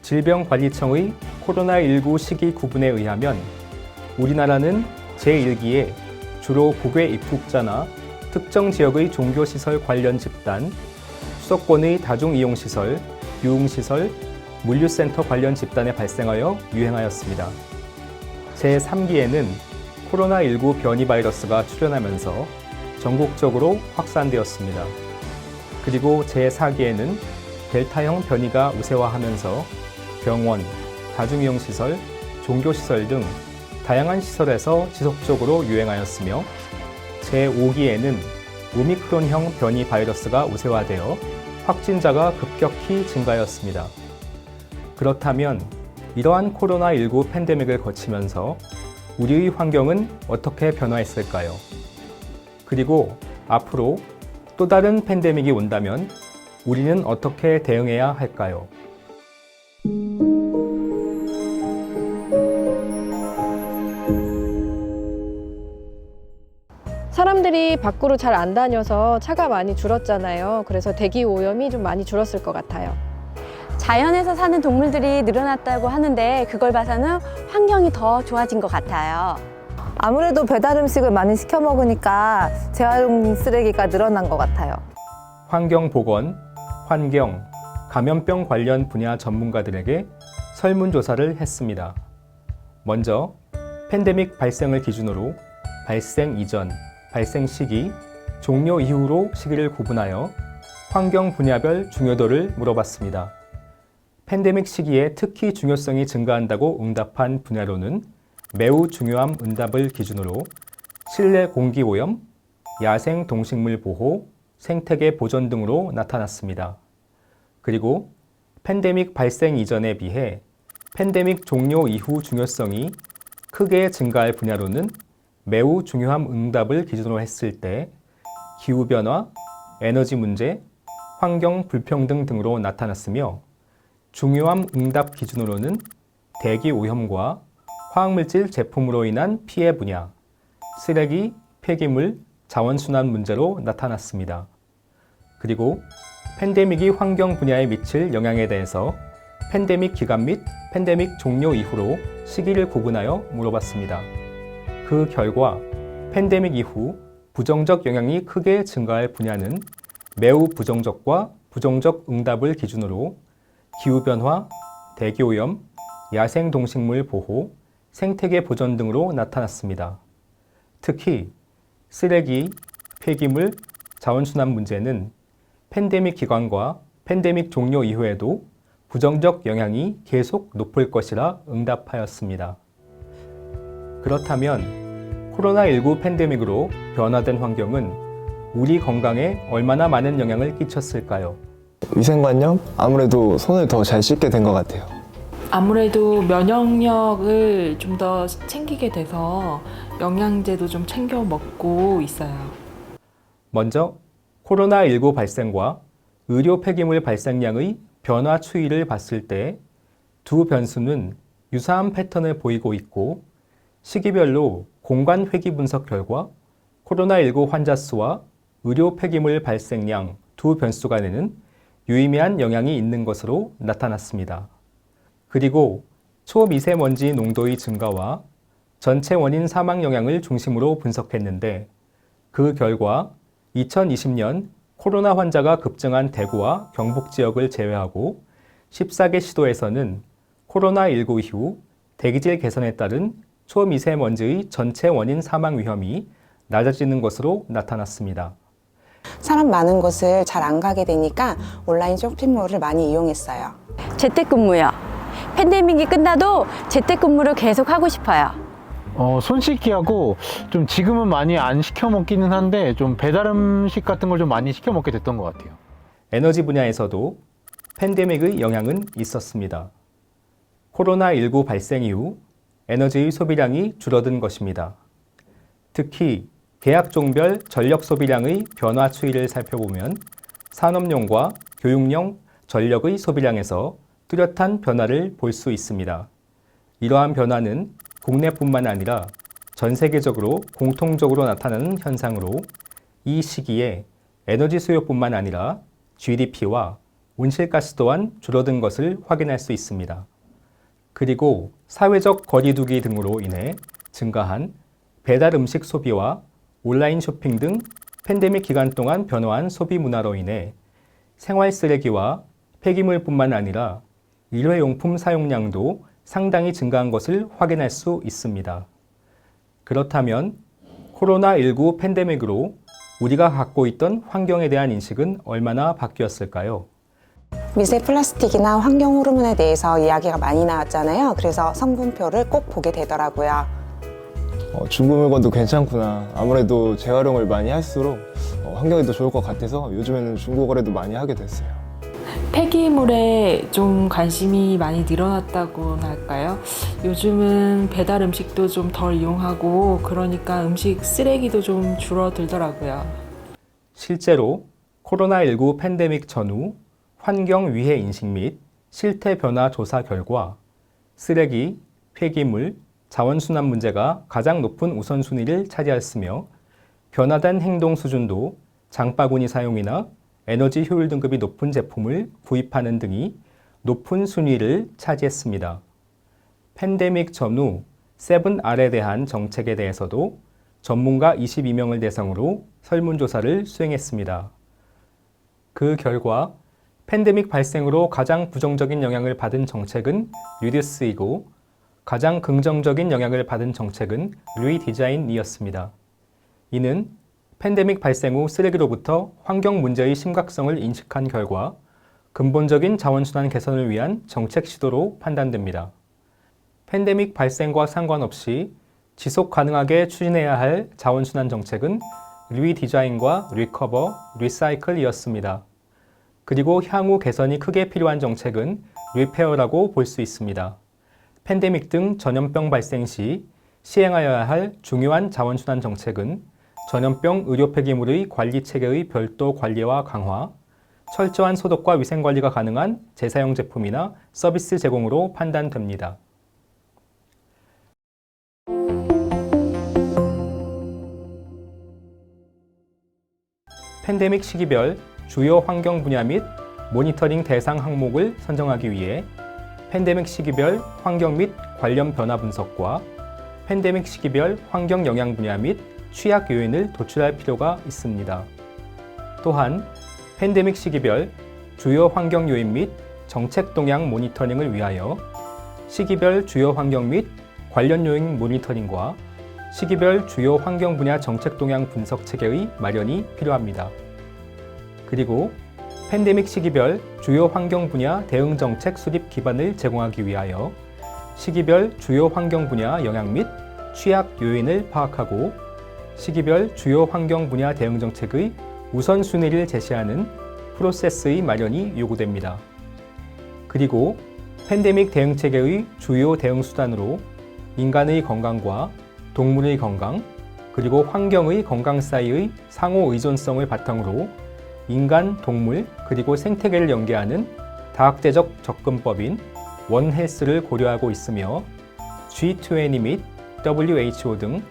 질병관리청의 코로나19 시기 구분에 의하면 우리나라는 제1기에 주로 국외 입국자나 특정 지역의 종교시설 관련 집단, 수도권의 다중이용시설, 유흥시설, 물류센터 관련 집단에 발생하여 유행하였습니다. 제3기에는 코로나19 변이 바이러스가 출현하면서 전국적으로 확산되었습니다. 그리고 제4기에는 델타형 변이가 우세화하면서 병원, 다중이용시설, 종교시설 등 다양한 시설에서 지속적으로 유행하였으며 제5기에는 오미크론형 변이 바이러스가 우세화되어 확진자가 급격히 증가하였습니다. 그렇다면 이러한 코로나19 팬데믹을 거치면서 우리의 환경은 어떻게 변화했을까요? 그리고 앞으로 또 다른 팬데믹이 온다면 우리는 어떻게 대응해야 할까요? 사람들이 밖으로 잘 안 다녀서 차가 많이 줄었잖아요. 그래서 대기 오염이 좀 많이 줄었을 것 같아요. 자연에서 사는 동물들이 늘어났다고 하는데 그걸 봐서는 환경이 더 좋아진 것 같아요. 아무래도 배달 음식을 많이 시켜 먹으니까 재활용 쓰레기가 늘어난 것 같아요. 환경보건, 환경, 감염병 관련 분야 전문가들에게 설문조사를 했습니다. 먼저 팬데믹 발생을 기준으로 발생 이전, 발생 시기, 종료 이후로 시기를 구분하여 환경 분야별 중요도를 물어봤습니다. 팬데믹 시기에 특히 중요성이 증가한다고 응답한 분야로는 매우 중요함 응답을 기준으로 실내 공기 오염, 야생 동식물 보호, 생태계 보존 등으로 나타났습니다. 그리고 팬데믹 발생 이전에 비해 팬데믹 종료 이후 중요성이 크게 증가할 분야로는 매우 중요함 응답을 기준으로 했을 때 기후변화, 에너지 문제, 환경 불평등 등으로 나타났으며 중요함 응답 기준으로는 대기 오염과 화학물질 제품으로 인한 피해 분야, 쓰레기, 폐기물, 자원순환 문제로 나타났습니다. 그리고 팬데믹이 환경 분야에 미칠 영향에 대해서 팬데믹 기간 및 팬데믹 종료 이후로 시기를 구분하여 물어봤습니다. 그 결과 팬데믹 이후 부정적 영향이 크게 증가할 분야는 매우 부정적과 부정적 응답을 기준으로 기후변화, 대기오염, 야생동식물 보호, 생태계 보존 등으로 나타났습니다. 특히 쓰레기, 폐기물, 자원순환 문제는 팬데믹 기간과 팬데믹 종료 이후에도 부정적 영향이 계속 높을 것이라 응답하였습니다. 그렇다면 코로나19 팬데믹으로 변화된 환경은 우리 건강에 얼마나 많은 영향을 끼쳤을까요? 위생관념? 아무래도 손을 더 잘 씻게 된 것 같아요. 아무래도 면역력을 좀 더 챙기게 돼서 영양제도 좀 챙겨 먹고 있어요. 먼저 코로나19 발생과 의료 폐기물 발생량의 변화 추이를 봤을 때 두 변수는 유사한 패턴을 보이고 있고 시기별로 공간 회귀 분석 결과 코로나19 환자 수와 의료 폐기물 발생량 두 변수 간에는 유의미한 영향이 있는 것으로 나타났습니다. 그리고 초미세먼지 농도의 증가와 전체 원인 사망 영향을 중심으로 분석했는데 그 결과 2020년 코로나 환자가 급증한 대구와 경북 지역을 제외하고 14개 시도에서는 코로나19 이후 대기질 개선에 따른 초미세먼지의 전체 원인 사망 위험이 낮아지는 것으로 나타났습니다. 사람 많은 곳을 잘 안 가게 되니까 온라인 쇼핑몰을 많이 이용했어요. 재택근무요. 팬데믹이 끝나도 재택근무를 계속 하고 싶어요. 손 씻기하고 좀 지금은 많이 안 시켜 먹기는 한데 좀 배달 음식 같은 걸 좀 많이 시켜 먹게 됐던 것 같아요. 에너지 분야에서도 팬데믹의 영향은 있었습니다. 코로나19 발생 이후 에너지의 소비량이 줄어든 것입니다. 특히 계약종별 전력 소비량의 변화 추이를 살펴보면 산업용과 교육용 전력의 소비량에서 뚜렷한 변화를 볼 수 있습니다. 이러한 변화는 국내뿐만 아니라 전 세계적으로 공통적으로 나타나는 현상으로 이 시기에 에너지 수요뿐만 아니라 GDP와 온실가스 또한 줄어든 것을 확인할 수 있습니다. 그리고 사회적 거리두기 등으로 인해 증가한 배달 음식 소비와 온라인 쇼핑 등 팬데믹 기간 동안 변화한 소비 문화로 인해 생활 쓰레기와 폐기물뿐만 아니라 일회용품 사용량도 상당히 증가한 것을 확인할 수 있습니다. 그렇다면 코로나19 팬데믹으로 우리가 갖고 있던 환경에 대한 인식은 얼마나 바뀌었을까요? 미세 플라스틱이나 환경 호르몬에 대해서 이야기가 많이 나왔잖아요. 그래서 성분표를 꼭 보게 되더라고요. 중고 물건도 괜찮구나. 아무래도 재활용을 많이 할수록 환경에도 좋을 것 같아서 요즘에는 중고 거래도 많이 하게 됐어요. 폐기물에 좀 관심이 많이 늘어났다고나 할까요? 요즘은 배달 음식도 좀 덜 이용하고 그러니까 음식 쓰레기도 좀 줄어들더라고요. 실제로 코로나19 팬데믹 전후 환경 위해 인식 및 실태 변화 조사 결과 쓰레기, 폐기물, 자원순환 문제가 가장 높은 우선순위를 차지했으며 변화된 행동 수준도 장바구니 사용이나 에너지 효율 등급이 높은 제품을 구입하는 등이 높은 순위를 차지했습니다. 팬데믹 전후 7R에 대한 정책에 대해서도 전문가 22명을 대상으로 설문조사를 수행했습니다. 그 결과 팬데믹 발생으로 가장 부정적인 영향을 받은 정책은 리듀스이고 가장 긍정적인 영향을 받은 정책은 리디자인이었습니다. 이는 팬데믹 발생 후 쓰레기로부터 환경 문제의 심각성을 인식한 결과 근본적인 자원순환 개선을 위한 정책 시도로 판단됩니다. 팬데믹 발생과 상관없이 지속 가능하게 추진해야 할 자원순환 정책은 리디자인과 리커버, 리사이클이었습니다. 그리고 향후 개선이 크게 필요한 정책은 리페어라고 볼 수 있습니다. 팬데믹 등 전염병 발생 시 시행하여야 할 중요한 자원순환 정책은 전염병 의료 폐기물의 관리 체계의 별도 관리와 강화, 철저한 소독과 위생 관리가 가능한 재사용 제품이나 서비스 제공으로 판단됩니다. 팬데믹 시기별 주요 환경 분야 및 모니터링 대상 항목을 선정하기 위해 팬데믹 시기별 환경 및 관련 변화 분석과 팬데믹 시기별 환경 영향 분야 및 취약 요인을 도출할 필요가 있습니다. 또한 팬데믹 시기별 주요 환경 요인 및 정책 동향 모니터링을 위하여 시기별 주요 환경 및 관련 요인 모니터링과 시기별 주요 환경 분야 정책 동향 분석 체계의 마련이 필요합니다. 그리고 팬데믹 시기별 주요 환경 분야 대응 정책 수립 기반을 제공하기 위하여 시기별 주요 환경 분야 영향 및 취약 요인을 파악하고 시기별 주요 환경 분야 대응 정책의 우선순위를 제시하는 프로세스의 마련이 요구됩니다. 그리고 팬데믹 대응 체계의 주요 대응 수단으로 인간의 건강과 동물의 건강, 그리고 환경의 건강 사이의 상호 의존성을 바탕으로 인간, 동물, 그리고 생태계를 연계하는 다학제적 접근법인 원헬스를 고려하고 있으며 G20 및 WHO 등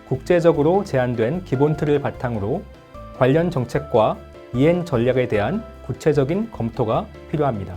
국제적으로 제안된 기본 틀을 바탕으로 관련 정책과 이행 전략에 대한 구체적인 검토가 필요합니다.